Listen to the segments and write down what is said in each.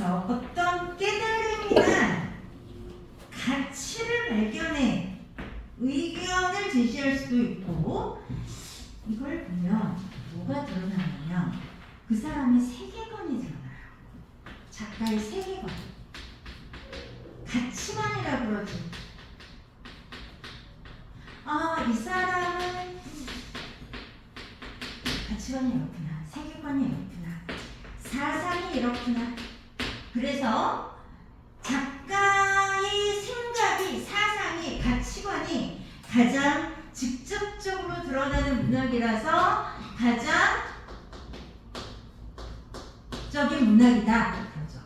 통해서 어떤 깨달음이나 가치를 발견해 의견을 제시할 수도 있고, 이걸 보면 뭐가 드러나냐면 그 사람의 세계관이 드러나요. 작가의 세계관, 가치관이라고 그러죠. 이 사람은 가치관이 이렇구나, 세계관이 이렇구나, 사상이 이렇구나. 그래서 작가의 생각이, 사상이, 가치관이 가장 직접적으로 드러나는 문학이라서 가장 적인 문학이다. 그렇죠.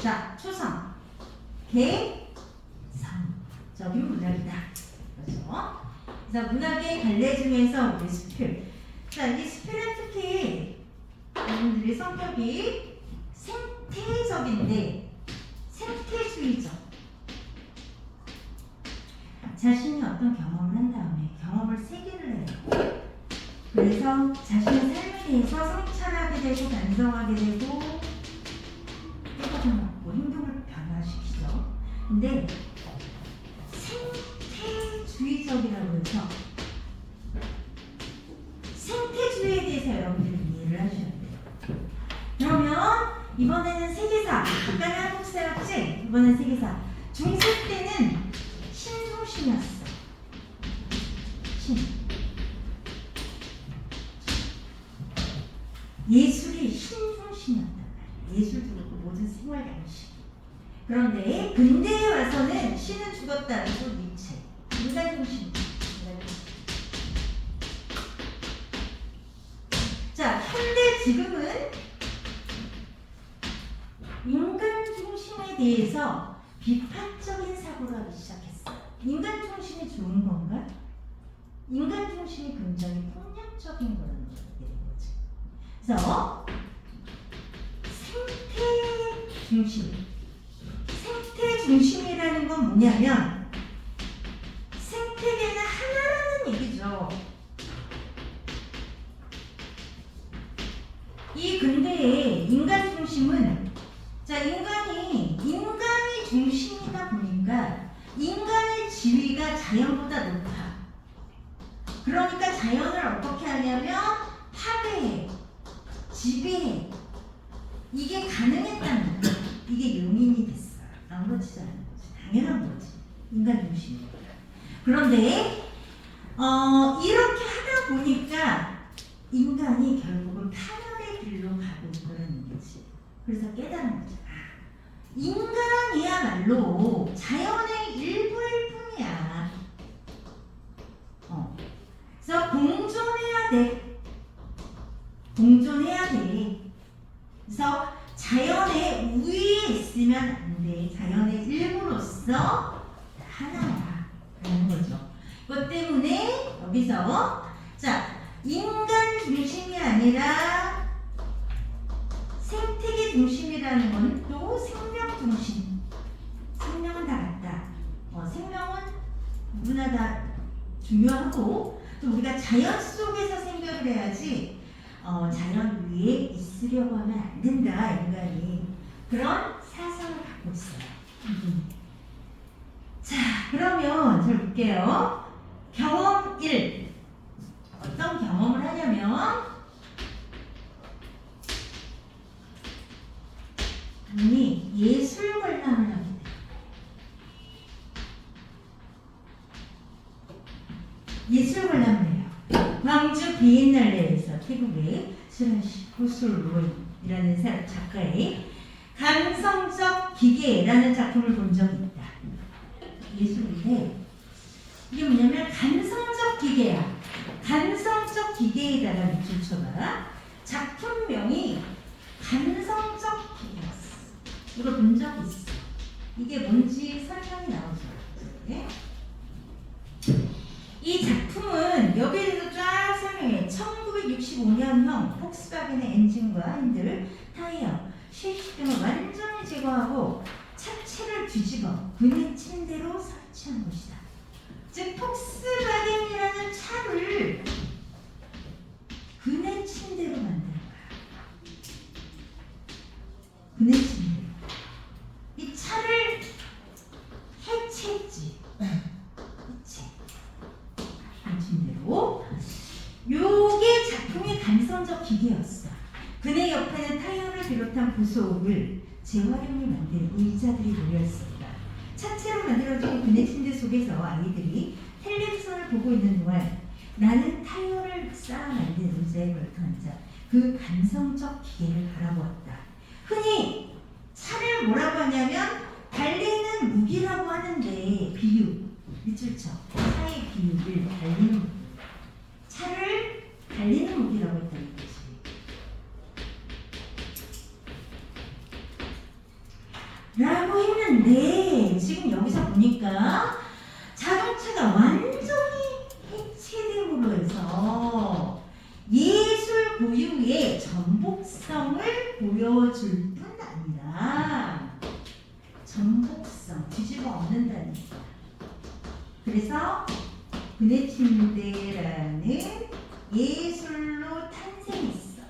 자, 초성, 개성적인 문학이다. 그렇죠. 그래서 문학의 갈래 중에서 우리 스필. 자, 이 스필은 특히 여러분들의 성격이 생태적인데, 생태주의적. 자신이 어떤 경험을 한 다음에 경험을 세계를 해요. 그래서 자신의 삶에 대해서 성찰하게 되고 반성하게 되고 깨달음 얻고 행동을 변화시키죠. 근데 생태주의적이라고 해서 생태주의에 대해서 여러분들이 이해를 하셔야 돼요. 그러면 이번에는 세계사, 아까는 한국사였지? 이번엔 세계사. 중세 때는 신성신이었어. 예술이 신성신이었단 말이야. 예술도 그렇고 모든 생활 양식. 그런데 근대에 와서는 신은 죽었다. 또 니체. 인간중심. 자, 현대 지금은 인간중심에 대해서 비판적인 사고를 하기 시작했어요. 인간중심이 좋은 건가? 인간중심이 굉장히 폭력적인 거라는 걸 알게 된 거지. 그래서 생태중심이라는 건 뭐냐면 생태계는 하나라는 얘기죠. 이 근대의 인간중심은, 자, 인간이 중심이다 보니까 인간의 지위가 자연보다 높아. 그러니까 자연을 어떻게 하냐면 파괴해, 지배해. 이게 가능했다는 거야. 이게 용인이 됐어. 아무렇지도 않은 거지. 당연한 거지. 인간 중심이니까. 그런데 이렇게 하다 보니까 인간이 결국은 파멸의 길로 가고 있다는 거지. 그래서 깨달은 거죠. 인간이야말로 자연의 일부일 뿐이야. 그래서 공존해야 돼. 그래서 자연의 우위에 있으면 안 돼. 자연의 일부로서 하나야. 라는 거죠. 그것 때문에 여기서, 자, 인간 중심이 아니라 생태계 중심이라는 건 또 생명 중심. 생명은 다 같다. 생명은 누구나 다 중요하고, 또 우리가 자연 속에서 생각을 해야지 자연 위에 있으려고 하면 안 된다. 인간이 그런 사상을 갖고 있어요. 자, 그러면 잘 볼게요. 경험 1. 어떤 경험을 하냐면 이미 예술 관람을 하게 돼요. 예술 관람을 해요. 광주 비엔날레에서 태국의 호술로이라는 작가의 감성적 기계라는 작품을 본 적이 있다. 예술인데 이게 뭐냐면 감성적 기계야. 감성적 기계에다가 밑줄 쳐봐. 작품명이 감성적 기계였어. 이거 본 적 있어. 이게 뭔지 설명이 나오죠. 네? 이 작품은 여기에 대해서 쫙 설명해. 1965년형 폭스바겐의 엔진과 핸들, 타이어, 쉐이시 등을 완전히 제거하고 차체를 뒤집어 그네 침대로 설치한 것이다. 즉 폭스바겐이라는 차를 그네 침대로 만든 거야. 기계였어. 그네 옆에는 타이어를 비롯한 부속을 재활용을 만든 의자들이 놓여있었다. 차체로 만들어진 그네 침대 속에서 아이들이 텔레비전을 보고 있는 동안 나는 타이어를 쌓아 만든 의자에 걸터 앉아 그 감성적 기계를 바라보았다. 흔히 차를 뭐라고 하냐면 달리는 무기라고 하는데 비유, 밑줄쳐. 차의 비유를 달리는 무기. 차를 달리는 무기라고 했다는 거지. 라고 했는데 지금 여기서 보니까 자동차가 완전히 해체됨으로 해서 예술 고유의 전복성을 보여줄 뿐 아니라 전복성, 뒤집어 엎는다는 거야. 그래서 그네 침대라는 예술로 탄생했어.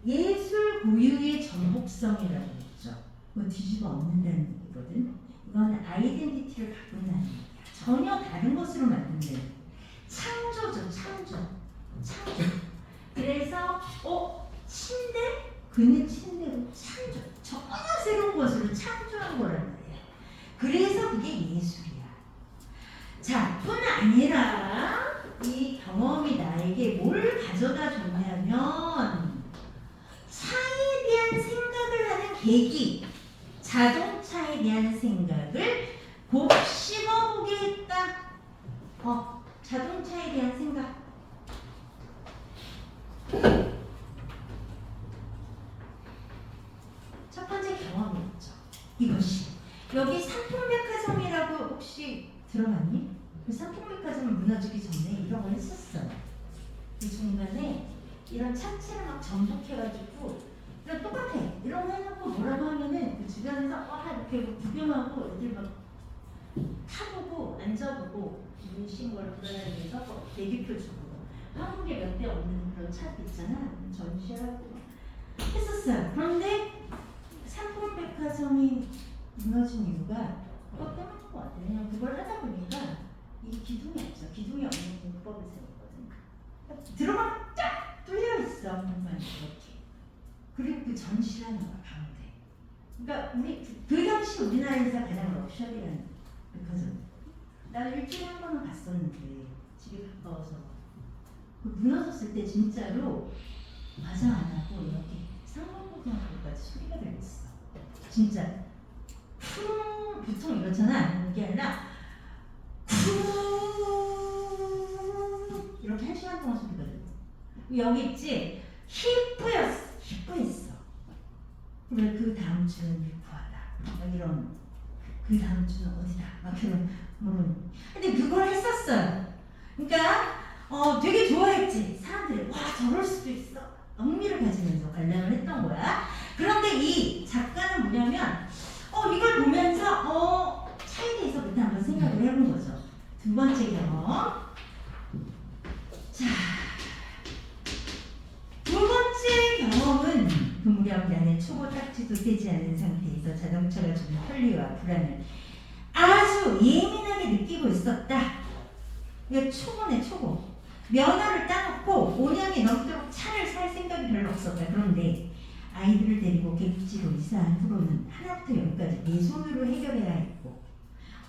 예술 고유의 전복성이라고 했죠. 그거 뒤집어 엎는다는 얘기거든. 이건 아이덴티티를 바꾼다는 얘기야. 전혀 다른 것으로 만든다는 창조죠. 창조. 그래서 침대? 그네 침대로 창조. 전혀 새로운 것으로 창조한 거란 말이야. 그래서 그게 예술이야. 자, 뿐 아니라 이 경험이 나에게 뭘 가져다 줬냐면 차에 대한 생각을 하는 계기, 자동차에 대한 생각을 곱씹어보게 했다. 자동차에 대한 생각. 첫 번째 경험이었죠. 이것이 여기 삼풍백화점이라고 혹시 들어봤니? 그 삼풍백화점은 무너지기 전에 이런 걸 했었어요. 그 중간에 이런 차체를 막 전복해가지고 그냥 똑같아. 이런 거 해놓고 뭐라고 하면은 그 주변에서 이렇게 구경하고 애들 막 타보고 앉아보고 문신 걸 돌아다니면서 대기표 주고 한국에 몇 대 없는 그런 차도 있잖아. 전시하고 했었어요. 그런데 삼풍백화점이 무너진 이유가 그것 때문인 것 같아요. 그냥 그걸 하다 보니까 이 기둥이 없어. 기둥이 없는 공법을 세웠거든. 들어가면 쫙 뚫려있어. 공간이 이렇게. 그리고 그 전시를 하는 거야, 가운데. 그러니까 그 당시 우리나라에서 가장 럭셔리한 백화점. 나 일주일에 한 번은 갔었는데 집이 가까워서 그 무너졌을 때 진짜로 화장 안 하고 이렇게 상록고등학교까지 소리가 들렸어. 진짜 보통 이렇잖아. 이게 아니라 이렇게 1시간 동안 소리가 들려. 여기 있지? 히프했어. 그래, 그 다음 주는 유쿠하다. 막 이런. 그 다음 주는 어디다. 막 이런. 근데 그걸 했었어요. 그러니까 되게 좋아했지. 사람들이 와 저럴 수도 있어. 흥미를 가지면서 관람을 했던 거야. 그런데 이 작가는 뭐냐면 이걸 보면서 차에 대해서부터 한번 생각을 해본 거죠. 두 번째 경험. 자, 두 번째 경험은 동력단의 초보 딱지도 되지 않은 상태에서 자동차가 주는 편리와 불안을 아주 예민하게 느끼고 있었다. 이게 초보네, 초보. 면허를 따놓고 5년이 넘도록 차를 살 생각이 별로 없었다. 그런데 아이들을 데리고 객지로 이사한 후로는 하나부터 열까지 내 손으로 해결해야 했고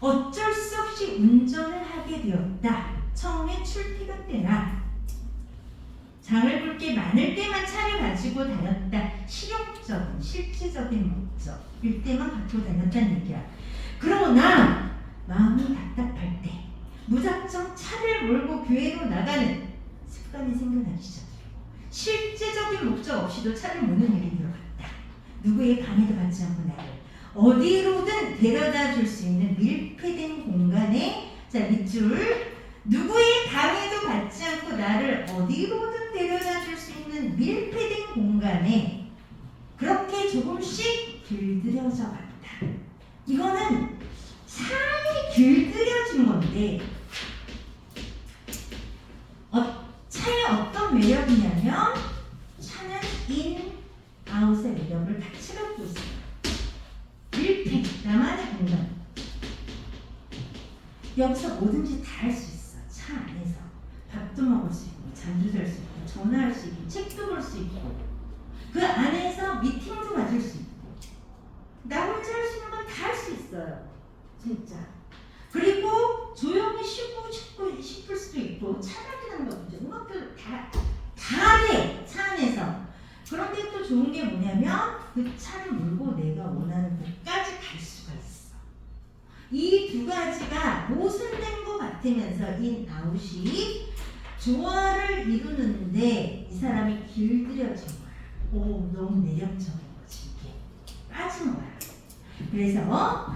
어쩔 수 없이 운전을 하게 되었다. 처음에 출퇴근 때나 장을 볼 게 많을 때만 차를 가지고 다녔다. 실용적인, 실질적인 목적일 때만 갖고 다녔다는 얘기야. 그러나 마음이 답답할 때 무작정 차를 몰고 교회로 나가는 습관이 생겨나기 시작했고 실제적인 목적 없이도 차를 모는 일이 들어갔다. 누구의 방해도 받지 않고 나를 어디로든 데려다 줄 수 있는 밀폐된 공간에 자 밑줄 누구의 방해도 받지 않고 나를 어디로든 데려다 줄 수 있는 밀폐된 공간에 그렇게 조금씩 길들여져 갔다. 이거는 사람이 길들여진 건데 차의 어떤 매력이냐면 차는 인, 아웃의 매력을 같이 갖고 있어요. 밀폐, 나만의 공간. 여기서 뭐든지 다 할 수 있어. 차 안에서 밥도 먹을 수 있고 잠도 잘 수 있고 전화할 수 있고 책도 볼 수 있고 그런데 또 좋은 게 뭐냐면 그 차를 몰고 내가 원하는 곳까지 갈 수가 있어. 이 두 가지가 모순된 것 같으면서 인아웃이 조화를 이루는데 이 사람이 길들여진 거야. 오, 너무 매력적인 거지 이게. 빠진 거야. 그래서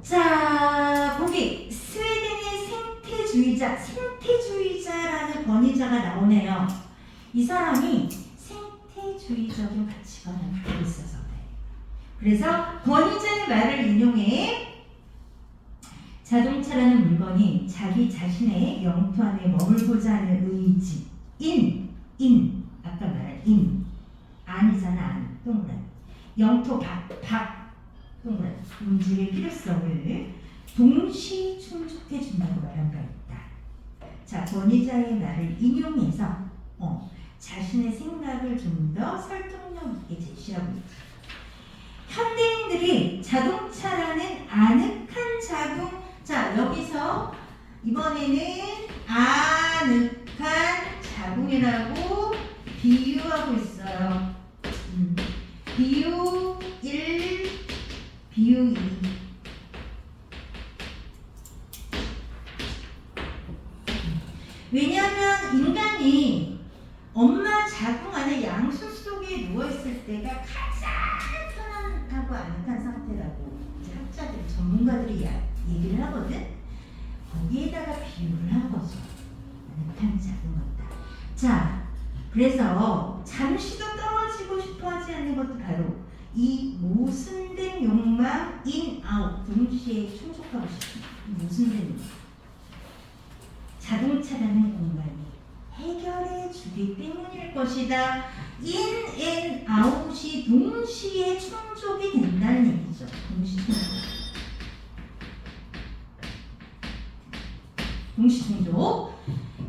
자, 거기 스웨덴의 생태주의자라는 권위자가 나오네요. 이 사람이 생태주의적인 가치관을 갖고 있어서 그래. 그래서 권위자의 말을 인용해 자동차라는 물건이 자기 자신의 영토 안에 머물고자 하는 의지, 아까 말한 아니잖아, 안, 동그란. 영토 밖, 동그란. 움직일 필요성을 동시 충족해 준다고 말한 바 있다. 자, 권위자의 말을 인용해서 자신의 생각을 좀 더 설득력 있게 제시하고 있다. 현대인들이 자동차라는 아늑한 자, 여기서 이번에는 아늑한 자궁이라고 비유하고 있어요. 비유 1, 비유 2. 왜냐하면 인간이 엄마 자궁 안에 양수 속에 누워있을 때가 가장 편안하고 아늑한 상태라고 이제 학자들, 전문가들이 얘기를 하거든. 거기에다가 비유를 한 거죠. 아늑한 작은 것다. 자, 그래서 잠시도 떨어지고 싶어하지 않는 것도 바로 이 모순된 욕망 인아웃 동시에 충족하고 싶은 모순된 욕망. 자동차라는 공간이 해결해 주기 때문일 것이다. 인 앤 아웃이 동시에 충족이 된다는 얘기죠. 동시 충족.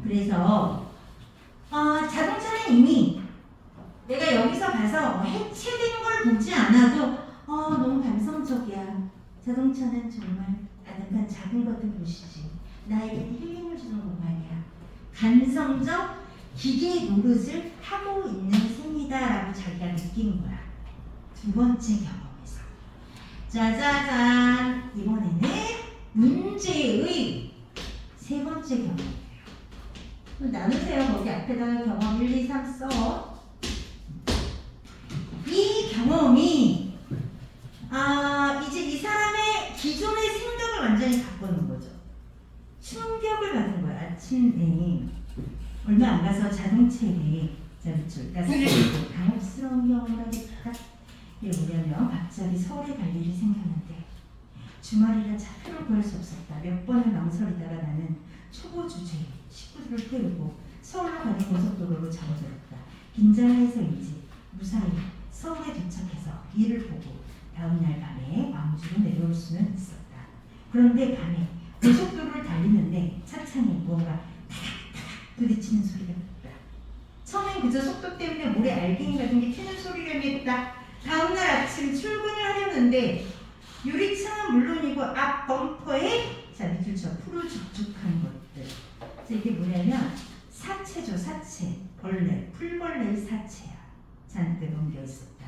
그래서 자동차는 이미 내가 여기서 가서 해체된 걸 보지 않아도 너무 감성적이야. 자동차는 정말 아늑한 작은 것들 곳이지. 나에게 힐링을 주는 공간이야. 감성적 기계 노릇을 하고 있는 셈이다라고 자기가 느낀 거야. 두 번째 경험에서. 짜자잔. 이번에는 문제의 세 번째 경험이에요. 나누세요. 거기 앞에다가 경험 1, 2, 3 써. 이 경험이 이제 이 사람의 기존의 생각을 완전히 바꾸는 거죠. 충격을 받은 거야. 아침에 얼마 안 가서 자동차에 그러니까 살려주고 당혹스러운 경험을 하겠다. 이게 뭐냐면 갑자기 서울에 갈 일이 생겼는데 주말이라 차표를 구할 수 없었다. 몇 번을 망설이다가 나는 초보 주제에 식구들을 태우고 서울로 가는 고속도로로 접어들었다. 긴장해서인지 무사히 서울에 도착해서 일을 보고 다음날 밤에 광주로 내려올 수는 있었다. 그런데 밤에 고속도로를 달리는데 차창에 무언가 타닥타닥 부딪히는 소리가 났다. 처음엔 그저 속도 때문에 모래 알갱이 같은 게 튀는 소리를 했다. 다음날 아침 출근을 하려는데 유리창은 물론이고 앞 범퍼에 밑줄 쳐 푸르죽죽한 것들. 이게 뭐냐면 사체죠. 사체. 벌레. 풀벌레의 사체야. 잔뜩 옮겨 있었다.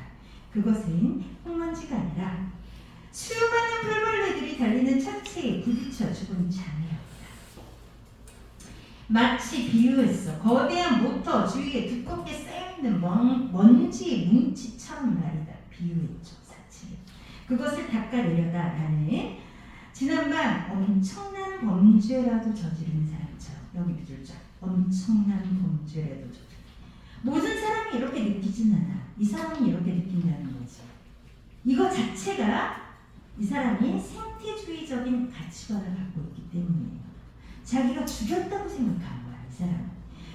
그것은 흙먼지가 아니라 수많은 풀벌레들이 달리는 차체에 부딪혀 죽은 자매였다. 마치 비유했어. 거대한 모터 주위에 두껍게 쌓여있는 먼지 뭉치처럼 말이다. 비유했죠. 사체를. 그것을 닦아내려다 나는 지난밤 엄청난 범죄라도 저지른 사람처럼 여기 밑줄 쫙 엄청난 범죄라도 저지른 모든 사람이 이렇게 느끼진 않아. 이 사람이 이렇게 느낀다는 거지. 이거 자체가 이 사람이 생태주의적인 가치관을 갖고 있기 때문이에요. 자기가 죽였다고 생각한 거야, 이 사람은.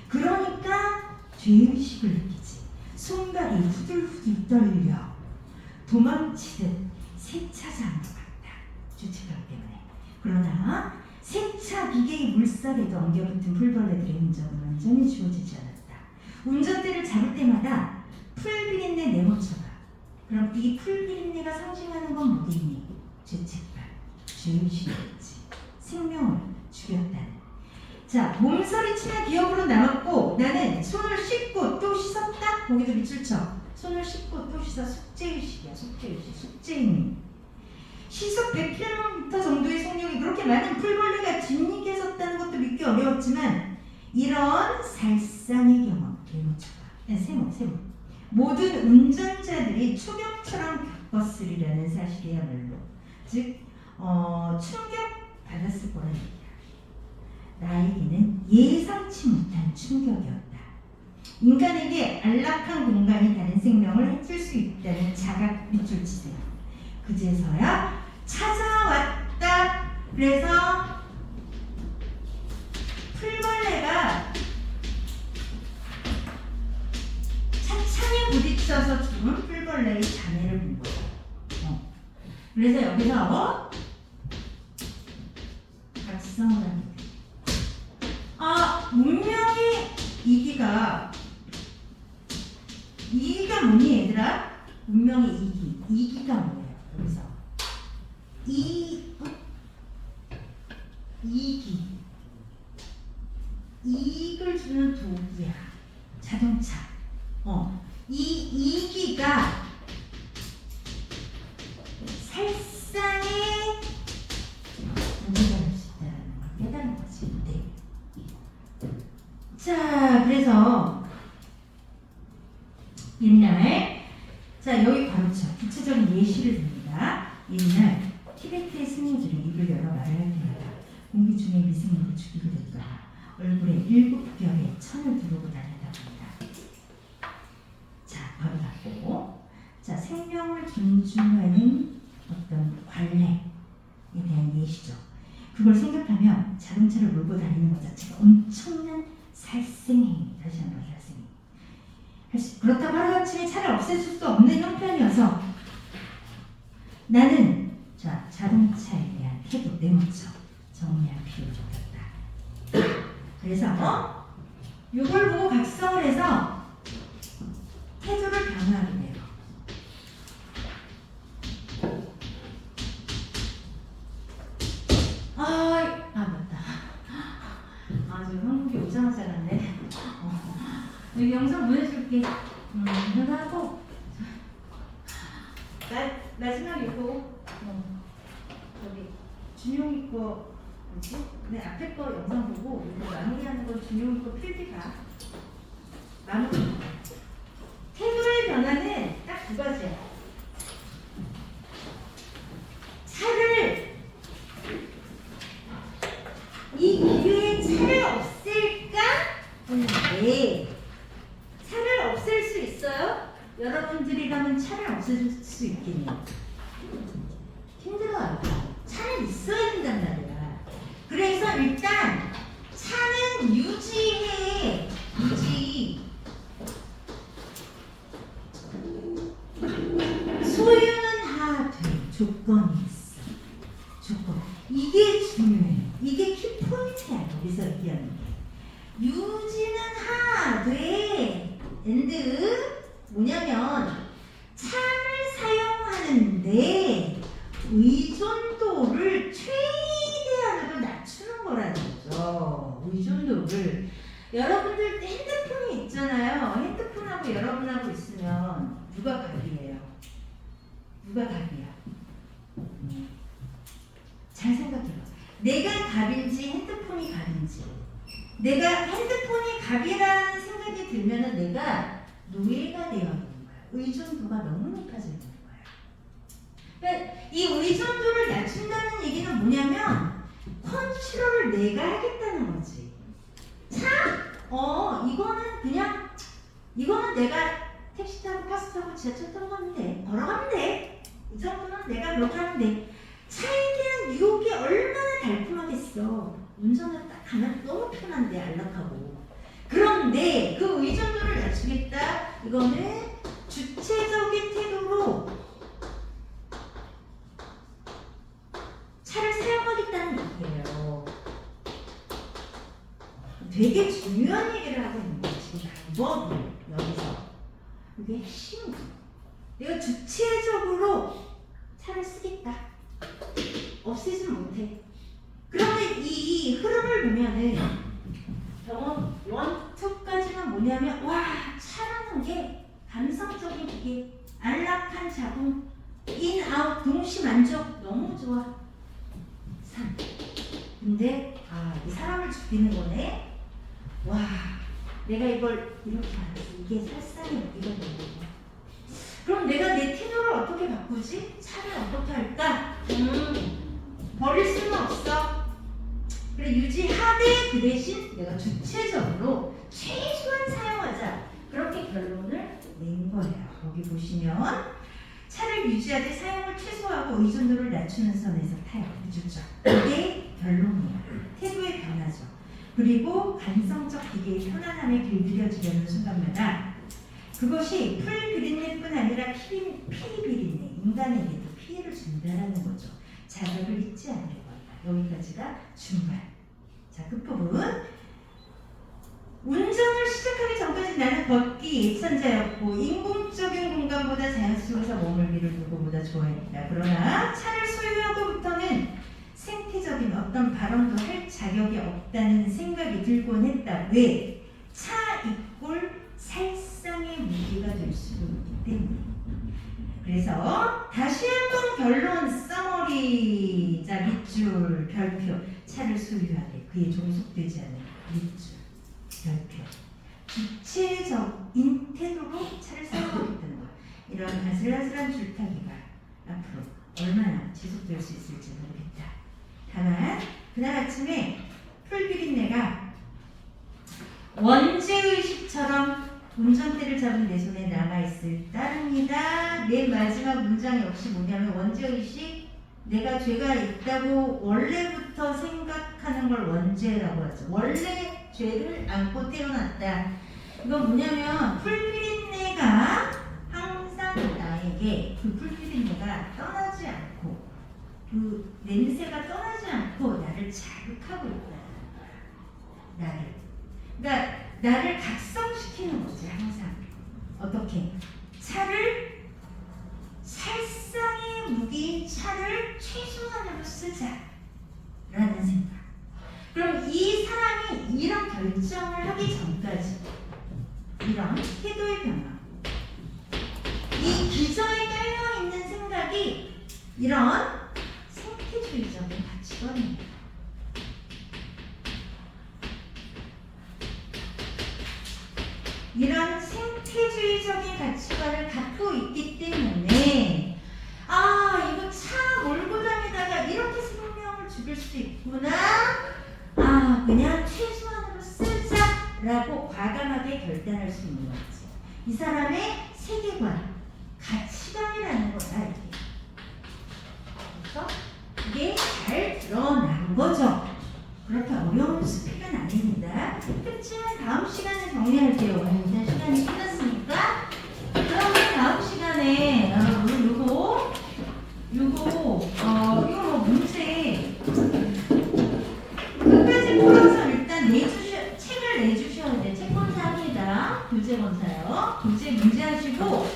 그러니까 죄의식을 느끼지. 손발이 후들후들 떨려 도망치듯 세차장으로 갔다. 주체감 때문에. 그러나 세차 기계의 물살에도 엉겨붙은 풀벌레들의 흔적은 완전히 지워지지 않았다. 운전대를 잡을 때마다 풀비린내 내모쳐봐. 그럼 이 풀비린내가 상징하는 건 뭐겠니? 죄책감, 죄의식이겠지. 생명을 죽였다는. 자, 몸서리치는 기억으로 남았고 나는 손을 씻고 또 씻었다. 거기도 밑줄 쳐. 손을 씻고 또 씻어. 숙제의식이야. 숙제의식. 숙제의미. 시속 100km 정도의 속력이 그렇게 많은 풀벌레가 뒷니께 섰다는 것도 믿기 어려웠지만 이런 살상의 경험, 세모. 모든 운전자들이 초경처럼 겪었으리라는 사실이야말로 즉 충격 받았을 거라는 얘기야. 나에게는 예상치 못한 충격이었다. 인간에게 안락한 공간이 다른 생명을 해칠 수 있다는 자각 밑줄 치세요. 그제서야 찾아왔다. 그래서 풀벌레가 창에 부딪혀서 죽은 풀벌레의 자매를 본 거야. 그래서 여기서 각성을 합니다. 문명의 이기가 뭐니 얘들아? 문명의 이기가 뭐예요? 여기서 이익을 주는 도구야. 자동차. 이 이기가 살상의 무게가 될 수 있다는 걸 깨달은 거지. 네. 자, 그래서 옛날 여기 가로쳐 구체적인 예시를 듭니다. 옛날 티베트의 스님들이 입을 열어 말을 할 때마다 공기 중에 미생물을 죽이게 될까 얼굴에 7겹의 천을 두르고 다닌다고 합니다. 자, 바로 닫고 생명을 존중하는 어떤 관례에 대한 예시죠. 그걸 생각하면 자동차를 몰고 다니는 것 자체가 엄청난 살생행위. 다시 한번 살생행위. 그렇다고 하루아침에 차를 없앨 수도 없는 형편이어서 나는 자동차에 대한 태도, 내모처 정리할 필요가 있다. 그래서 이걸 보고 각성을 해서 태도를 변화하게 돼요. 맞다. 지금 한국이 오자마자 갔네. 여기 영상 보내줄게. 이거 하고 마지막 이거 여기 준용이 거 뭐지? 내 앞에 거 영상 보고 이거 마무리하는 거 준용이 거 필기 봐. 마무리. 태도의 변화는 딱 두 가지야. 차를 이 기회에 차를 없앨까? 네. 차를 없앨 수 있어요? 여러분들이라면 차를 없앨 수 있겠네요. 힘들어요. 차는 있어야 된단 말이야. 그래서 일단 차는 유지해. 소유는 하되 조건이 있어. 조건. 이게 중요해. 이게 키포인트야. 여기서 얘기하는 게. 유지는 하되 and 뭐냐면 차를 사용하는데 의존도를 최대한으로 낮추는 거라는 거죠. 의존도를. 여러분들 핸드폰이 있잖아요. 핸드폰하고 여러분하고 있으면 누가 갑이에요? 누가 갑이야? 잘 생각해봐. 내가 갑인지 핸드폰이 갑인지. 내가 핸드폰이 갑이라는 생각이 들면은 내가 노예가 되어 있는 거야. 의존도가 너무 높아져 있는 거야. 그러니까 이 의존도를 낮춘다는 얘기는 뭐냐면 컨트롤을 내가 하겠다는 거지. 이거는 내가 택시 타고 버스 타고 지하철 타고 가면 돼. 걸어가면 돼. 이 정도는 내가 그렇게 하면 돼. 차에 대한 유혹이 얼마나 달콤하겠어. 운전을 딱 가면 너무 편한데 안락하고. 그런데 그 의존도를 낮추겠다. 이거는 주체적인 태도로 차를 사용하겠다는 얘기예요. 되게 중요한 얘기를 하고 있는 거예요. 지금 방법이 여기서. 이게 핵심이에요. 내가 주체적으로 차를 쓰겠다. 없애지는 못해. 그러면 이 흐름을 보면은 경험 1, 2까지는 뭐냐면 와 차라는 게 감성적인 기계, 안락한 자궁, 인, 아웃, 동시 만족 너무 좋아. 3. 근데 이 사람을 죽이는 거네. 와 내가 이걸 이렇게 알았어. 이게 살상의 무기가 되는 거야. 그럼 내가 내 태도를 어떻게 바꾸지? 차를 어떻게 할까? 버릴 수는 없어. 그래 유지하되 그 대신 내가 주체적으로 최소한 사용하자. 그렇게 결론을 낸 거예요. 여기 보시면 차를 유지하되 사용을 최소화하고 의존도를 낮추는 선에서 타요. 그죠? 이게 결론이에요. 태도의 변화죠. 그리고 감성적 기계의 편안함에 길들여지려는 순간마다 그것이 풀비린내뿐 아니라 피비린내, 인간에게도 피해를 준다라는 거죠. 자각을 잊지 않을 거예요. 여기까지가 중간. 자, 끝부분. 운전을 시작하기 전까지 나는 걷기 예찬자였고 인공적인 공간보다 자연 속에서 머물기를 누구보다 좋아했다. 그러나 차를 소유하고부터는 생태적인 어떤 발언도 할 자격이 없다는 생각이 들곤 했다. 왜? 차 이꼴 살상의 무기가 될 수도 있기 때문에. 그래서 다시 한번 결론 써머리. 자, 밑줄 별표. 차를 소유하되 그에 종속되지 않은 밑줄 별표. 주체적인 태도로 차를 사용하겠다는 거야. 이런 아슬아슬한 줄타기가 앞으로 얼마나 지속될 수 있을지 모르겠다. 다만 그날 아침에 풀비린내가 원죄의식처럼 운전대를 잡은 내 손에 남아있을 따릅니다. 내 마지막 문장 역시 뭐냐면 원죄의식, 내가 죄가 있다고 원래부터 생각하는 걸 원죄라고 하죠. 원래 죄를 안고 태어났다. 이건 뭐냐면 풀비린내가 항상 나에게 그 풀비린내가 떠나지 않고 그 냄새가 떠나지 않고 나를 자극하고 있다는 거야. 그러니까 나를 각성시키는 거지. 항상 어떻게 차를 살상의 무기인 차를 최소한으로 쓰자라는 생각. 그럼 이 사람이 이런 결정을 하기 전까지 이런 태도의 변화, 이 기저에 깔려 있는 생각이 이런 생태주의적인 가치관입니다. 이런 생태주의적인 가치관을 갖고 있기 때문에 이거 차 몰고 다니다가 이렇게 생명을 죽일 수 있구나. 그냥 최소한으로 쓰자라고 과감하게 결단할 수 있는 거지. 이 사람의 세계관, 가치관이라는 거다 이게. 그래서 이게 잘 드러난 거죠. 그렇게 어려운 스펙은 아닙니다. 그렇지만 다음 시간에 정리할게요. 일단 시간이 끝났으니까. 그러면 다음 시간에 여러분 이거 뭐 문제 끝까지 풀어서 일단 책을 내주셔야 돼요. 책 검사합니다. 교재 검사요. 교재 문제 하시고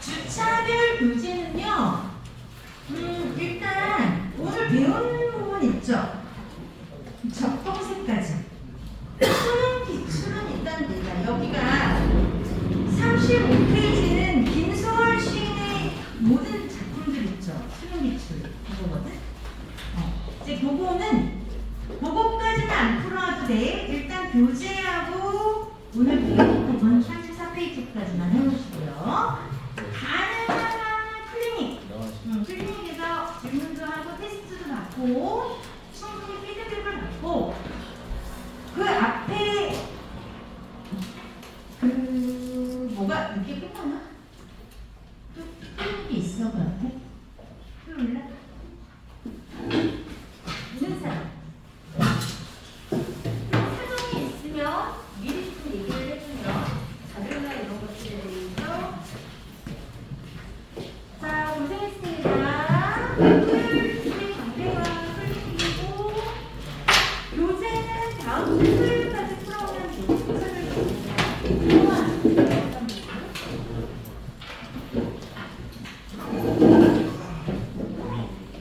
주차별 교재는요. 일단 오늘 배운 부분 있죠. 적동세까지. 수능 기출은 일단 내가 여기가 35페이지는 김소월 시인의 모든 작품들 있죠. 수능 기출 그거거든. 이제 그거까지는 안 풀어도 돼. 일단 교재하고 오늘 배운 부분 34페이지까지만 해놓으시고요. 가능한 클리닉에서 질문도 하고 테스트도 받고 충분히 피드백을 받고 그 앞에 뭐가 이렇게 끝나나? 또 클리닉이 있어 그 앞에?